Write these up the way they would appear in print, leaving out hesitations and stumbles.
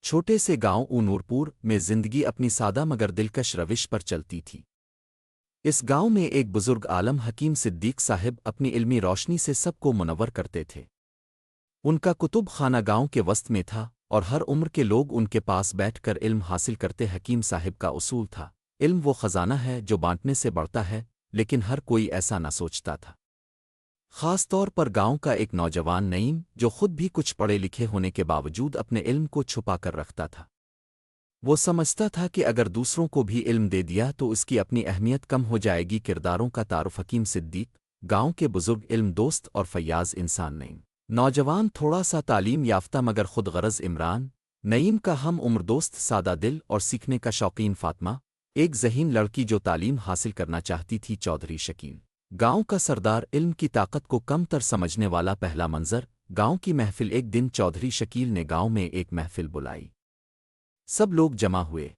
چھوٹے سے گاؤں نورپور میں زندگی اپنی سادہ مگر دلکش روش پر چلتی تھی۔ اس گاؤں میں ایک بزرگ عالم حکیم صدیق صاحب اپنی علمی روشنی سے سب کو منور کرتے تھے۔ ان کا کتب خانہ گاؤں کے وسط میں تھا اور ہر عمر کے لوگ ان کے پاس بیٹھ کر علم حاصل کرتے۔ حکیم صاحب کا اصول تھا، علم وہ خزانہ ہے جو بانٹنے سے بڑھتا ہے، لیکن ہر کوئی ایسا نہ سوچتا تھا۔ خاص طور پر گاؤں کا ایک نوجوان نعیم، جو خود بھی کچھ پڑھے لکھے ہونے کے باوجود اپنے علم کو چھپا کر رکھتا تھا۔ وہ سمجھتا تھا کہ اگر دوسروں کو بھی علم دے دیا تو اس کی اپنی اہمیت کم ہو جائے گی۔ کرداروں کا تعارف۔ حکیم صدیق گاؤں کے بزرگ، علم دوست اور فیاض انسان نعیم۔ نوجوان تھوڑا سا تعلیم یافتہ مگر خود غرض عمران۔ نعیم کا ہم عمر دوست سادہ دل اور سیکھنے کا شوقین فاطمہ، ایک ذہین لڑکی جو تعلیم حاصل کرنا چاہتی تھی۔ چودھری شکیل گاؤں کا سردار، علم کی طاقت کو کم تر سمجھنے والا۔ پہلا منظر، گاؤں کی محفل۔ ایک دن چودھری شکیل نے گاؤں میں ایک محفل بلائی۔ سب لوگ جمع ہوئے۔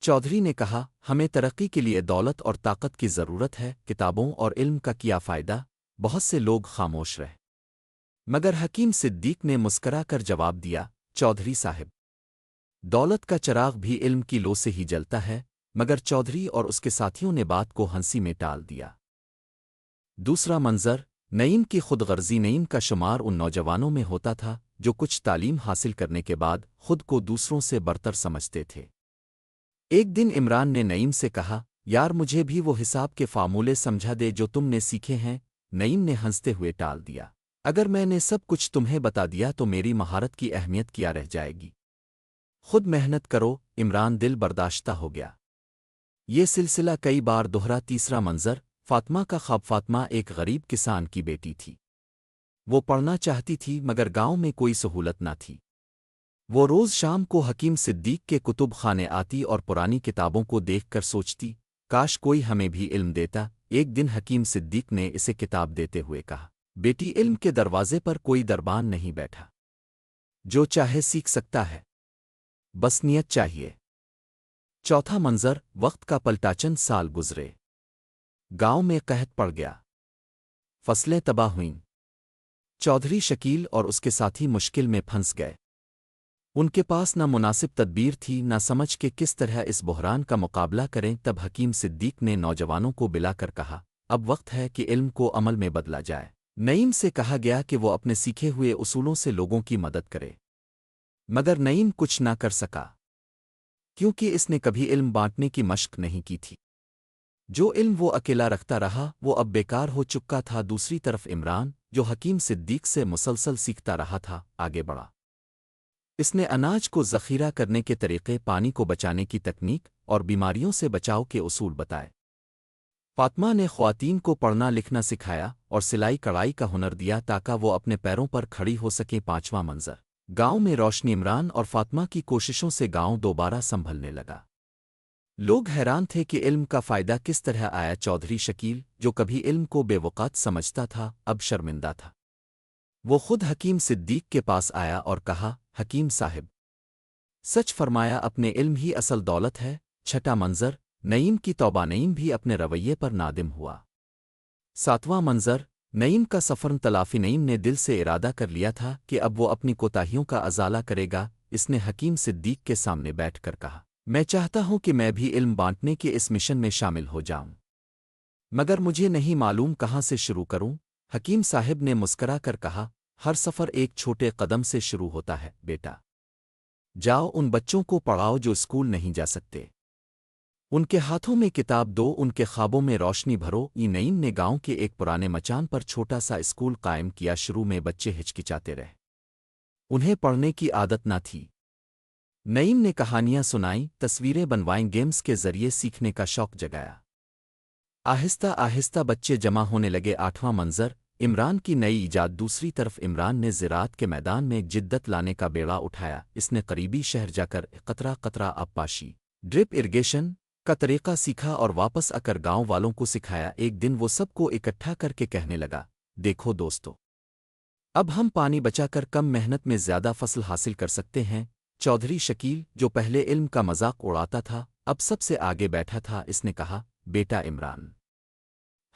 چودھری نے کہا، ہمیں ترقی کے لیے دولت اور طاقت کی ضرورت ہے، کتابوں اور علم کا کیا فائدہ؟ بہت سے لوگ خاموش رہے، مگر حکیم صدیق نے مسکرا کر جواب دیا، چودھری صاحب، دولت کا چراغ بھی علم کی لو سے ہی جلتا ہے۔ مگر چودھری اور اس کے ساتھیوں نے بات کو ہنسی میں ٹال دیا۔ دوسرا منظر، نعیم کی خود غرضی۔ نعیم کا شمار ان نوجوانوں میں ہوتا تھا جو کچھ تعلیم حاصل کرنے کے بعد خود کو دوسروں سے برتر سمجھتے تھے۔ ایک دن عمران نے نعیم سے کہا، یار مجھے بھی وہ حساب کے فارمولے سمجھا دے جو تم نے سیکھے ہیں۔ نعیم نے ہنستے ہوئے ٹال دیا، اگر میں نے سب کچھ تمہیں بتا دیا تو میری مہارت کی اہمیت کیا رہ جائے گی؟ خود محنت کرو۔ عمران دل برداشتہ ہو گیا۔ یہ سلسلہ کئی بار دہرا۔ تیسرا منظر، فاطمہ کا خواب۔ فاطمہ ایک غریب کسان کی بیٹی تھی۔ وہ پڑھنا چاہتی تھی مگر گاؤں میں کوئی سہولت نہ تھی۔ وہ روز شام کو حکیم صدیق کے کتب خانے آتی اور پرانی کتابوں کو دیکھ کر سوچتی، کاش کوئی ہمیں بھی علم دیتا۔ ایک دن حکیم صدیق نے اسے کتاب دیتے ہوئے کہا، بیٹی، علم کے دروازے پر کوئی دربان نہیں بیٹھا، جو چاہے سیکھ سکتا ہے، بس نیت چاہیے۔ چوتھا منظر، وقت کا پلٹا۔ چند سال گزرے، گاؤں میں قحط پڑ گیا، فصلیں تباہ ہوئیں۔ چودھری شکیل اور اس کے ساتھی مشکل میں پھنس گئے۔ ان کے پاس نہ مناسب تدبیر تھی، نہ سمجھ کہ کس طرح اس بحران کا مقابلہ کریں۔ تب حکیم صدیق نے نوجوانوں کو بلا کر کہا، اب وقت ہے کہ علم کو عمل میں بدلا جائے۔ نعیم سے کہا گیا کہ وہ اپنے سیکھے ہوئے اصولوں سے لوگوں کی مدد کرے، مگر نعیم کچھ نہ کر سکا، کیونکہ اس نے کبھی علم بانٹنے کی مشق نہیں کی تھی۔ جو علم وہ اکیلا رکھتا رہا وہ اب بیکار ہو چکا تھا۔ دوسری طرف عمران، جو حکیم صدیق سے مسلسل سیکھتا رہا تھا، آگے بڑھا۔ اس نے اناج کو ذخیرہ کرنے کے طریقے، پانی کو بچانے کی تکنیک اور بیماریوں سے بچاؤ کے اصول بتائے۔ فاطمہ نے خواتین کو پڑھنا لکھنا سکھایا اور سلائی کڑھائی کا ہنر دیا تاکہ وہ اپنے پیروں پر کھڑی ہو سکیں۔ پانچواں منظر، گاؤں میں روشنی۔ عمران اور فاطمہ کی کوششوں سے گاؤں دوبارہ سنبھلنے لگا۔ لوگ حیران تھے کہ علم کا فائدہ کس طرح آیا۔ چودھری شکیل، جو کبھی علم کو بے وقت سمجھتا تھا، اب شرمندہ تھا۔ وہ خود حکیم صدیق کے پاس آیا اور کہا، حکیم صاحب، سچ فرمایا، اپنے علم ہی اصل دولت ہے۔ چھٹا منظر، نعیم کی توبہ۔ نعیم بھی اپنے رویے پر نادم ہوا۔ ساتواں منظر، نعیم کا سفر تلافی۔ نعیم نے دل سے ارادہ کر لیا تھا کہ اب وہ اپنی کوتاہیوں کا ازالہ کرے گا۔ اس نے حکیم صدیق کے سامنے بیٹھ کر کہا، میں چاہتا ہوں کہ میں بھی علم بانٹنے کے اس مشن میں شامل ہو جاؤں، مگر مجھے نہیں معلوم کہاں سے شروع کروں۔ حکیم صاحب نے مسکرا کر کہا، ہر سفر ایک چھوٹے قدم سے شروع ہوتا ہے بیٹا۔ جاؤ، ان بچوں کو پڑھاؤ جو اسکول نہیں جا سکتے، ان کے ہاتھوں میں کتاب دو، ان کے خوابوں میں روشنی بھرو۔ نعیم نے گاؤں کے ایک پرانے مچان پر چھوٹا سا اسکول قائم کیا۔ شروع میں بچے ہچکچاتے رہے، انہیں پڑھنے کی عادت نہ تھی۔ نعیم نے کہانیاں سنائیں، تصویریں بنوائیں، گیمز کے ذریعے سیکھنے کا شوق جگایا۔ آہستہ آہستہ بچے جمع ہونے لگے۔ آٹھواں منظر، عمران کی نئی ایجاد۔ دوسری طرف عمران نے زراعت کے میدان میں جدت لانے کا بیڑا اٹھایا۔ اس نے قریبی شہر جا کر قطرہ قطرہ آب پاشی، ڈرپ ارگیشن کا طریقہ سیکھا اور واپس آ کر گاؤں والوں کو سکھایا۔ ایک دن وہ سب کو اکٹھا کر کے کہنے لگا، دیکھو دوستو، اب ہم پانی بچا کر کم محنت میں زیادہ فصل حاصل کر سکتے ہیں۔ چودھری شکیل، جو پہلے علم کا مذاق اڑاتا تھا، اب سب سے آگے بیٹھا تھا۔ اس نے کہا، بیٹا عمران،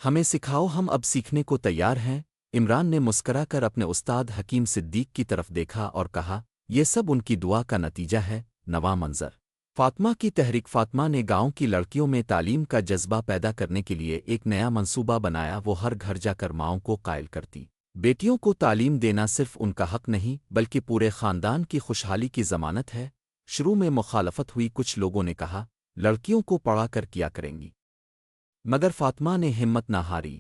ہمیں سکھاؤ، ہم اب سیکھنے کو تیار ہیں۔ عمران نے مسکرا کر اپنے استاد حکیم صدیق کی طرف دیکھا اور کہا، یہ سب ان کی دعا کا نتیجہ ہے۔ نواں منظر فاطمہ کی تحریک فاطمہ نے گاؤں کی لڑکیوں میں تعلیم کا جذبہ پیدا کرنے کے لیے ایک نیا منصوبہ بنایا۔ وہ ہر گھر جا کر ماؤں کو قائل کرتی، بیٹیوں کو تعلیم دینا صرف ان کا حق نہیں بلکہ پورے خاندان کی خوشحالی کی ضمانت ہے۔ شروع میں مخالفت ہوئی، کچھ لوگوں نے کہا لڑکیوں کو پڑھا کر کیا کریں گی، مگر فاطمہ نے ہمت نہ ہاری۔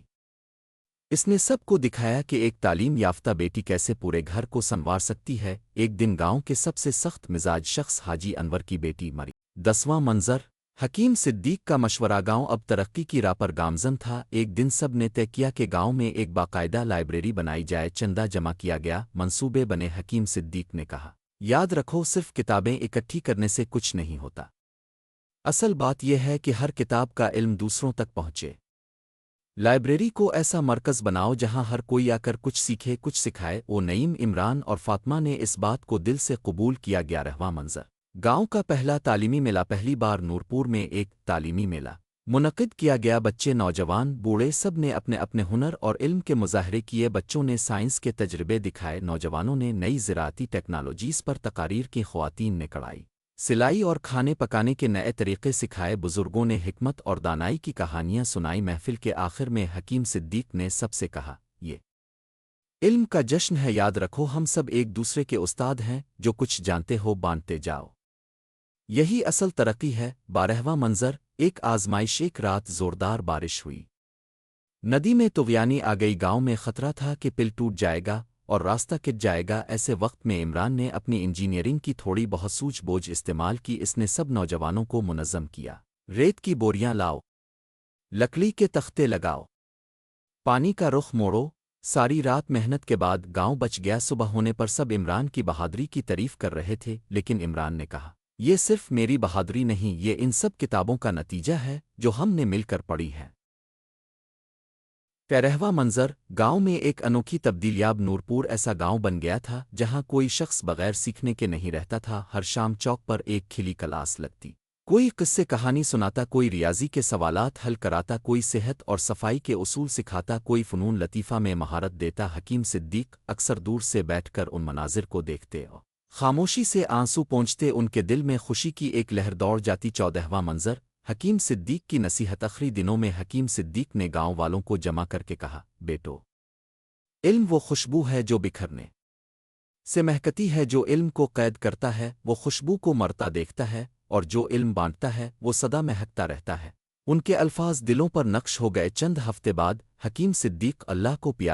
اس نے سب کو دکھایا کہ ایک تعلیم یافتہ بیٹی کیسے پورے گھر کو سنوار سکتی ہے۔ ایک دن گاؤں کے سب سے سخت مزاج شخص حاجی انور کی بیٹی مری۔ 10واں منظر حکیم صدیق کا مشورہ گاؤں اب ترقی کی راہ پر گامزن تھا۔ ایک دن سب نے طے کیا کہ گاؤں میں ایک باقاعدہ لائبریری بنائی جائے۔ چندہ جمع کیا گیا، منصوبے بنے۔ حکیم صدیق نے کہا یاد رکھو، صرف کتابیں اکٹھی کرنے سے کچھ نہیں ہوتا، اصل بات یہ ہے کہ ہر کتاب کا علم دوسروں تک پہنچے۔ لائبریری کو ایسا مرکز بناؤ جہاں ہر کوئی آ کر کچھ سیکھے، کچھ سکھائے۔ وہ نعیم، عمران اور فاطمہ نے اس بات کو دل سے قبول کیا۔ 11واں منظر گاؤں کا پہلا تعلیمی میلہ پہلی بار نورپور میں ایک تعلیمی میلہ منعقد کیا گیا۔ بچے، نوجوان، بوڑھے سب نے اپنے اپنے ہنر اور علم کے مظاہرے کیے۔ بچوں نے سائنس کے تجربے دکھائے، نوجوانوں نے نئی زراعتی ٹیکنالوجیز پر تقاریر کی، خواتین نے کڑھائی، سلائی اور کھانے پکانے کے نئے طریقے سکھائے۔ بزرگوں نے حکمت اور دانائی کی کہانیاں سنائی۔ محفل کے آخر میں حکیم صدیق نے سب سے کہا یہ علم کا جشن ہے، یاد رکھو ہم سب ایک دوسرے کے استاد ہیں، جو کچھ جانتے ہو بانٹتے جاؤ، یہی اصل ترقی ہے۔ 12واں منظر ایک آزمائش ایک رات زوردار بارش ہوئی، ندی میں طوفانی آ گئی۔ گاؤں میں خطرہ تھا کہ پل ٹوٹ جائے گا اور راستہ کٹ جائے گا۔ ایسے وقت میں عمران نے اپنی انجینئرنگ کی تھوڑی بہت سوچ بوجھ استعمال کی۔ اس نے سب نوجوانوں کو منظم کیا، ریت کی بوریاں لاؤ، لکڑی کے تختے لگاؤ، پانی کا رخ موڑو۔ ساری رات محنت کے بعد گاؤں بچ گیا۔ صبح ہونے پر سب عمران کی بہادری کی تعریف کر رہے تھے، لیکن عمران نے کہا یہ صرف میری بہادری نہیں، یہ ان سب کتابوں کا نتیجہ ہے جو ہم نے مل کر پڑھی ہے۔ 13واں منظر گاؤں میں ایک انوکھی تبدیلی۔ اب نورپور ایسا گاؤں بن گیا تھا جہاں کوئی شخص بغیر سیکھنے کے نہیں رہتا تھا۔ ہر شام چوک پر ایک کھلی کلاس لگتی، کوئی قصے کہانی سناتا، کوئی ریاضی کے سوالات حل کراتا، کوئی صحت اور صفائی کے اصول سکھاتا، کوئی فنون لطیفہ میں مہارت دیتا۔ حکیم صدیق اکثر دور سے بیٹھ کر ان مناظر کو دیکھتے اور خاموشی سے آنسو پونچھتے۔ ان کے دل میں خوشی کی ایک لہر دوڑ جاتی۔ 14واں منظر حکیم صدیق کی نصیحت۔ آخری دنوں میں حکیم صدیق نے گاؤں والوں کو جمع کر کے کہا بیٹو، علم وہ خوشبو ہے جو بکھرنے سے مہکتی ہے، جو علم کو قید کرتا ہے وہ خوشبو کو مرتا دیکھتا ہے، اور جو علم بانٹتا ہے وہ سدا مہکتا رہتا ہے۔ ان کے الفاظ دلوں پر نقش ہو گئے۔ چند ہفتے بعد حکیم صدیق اللہ کو پیار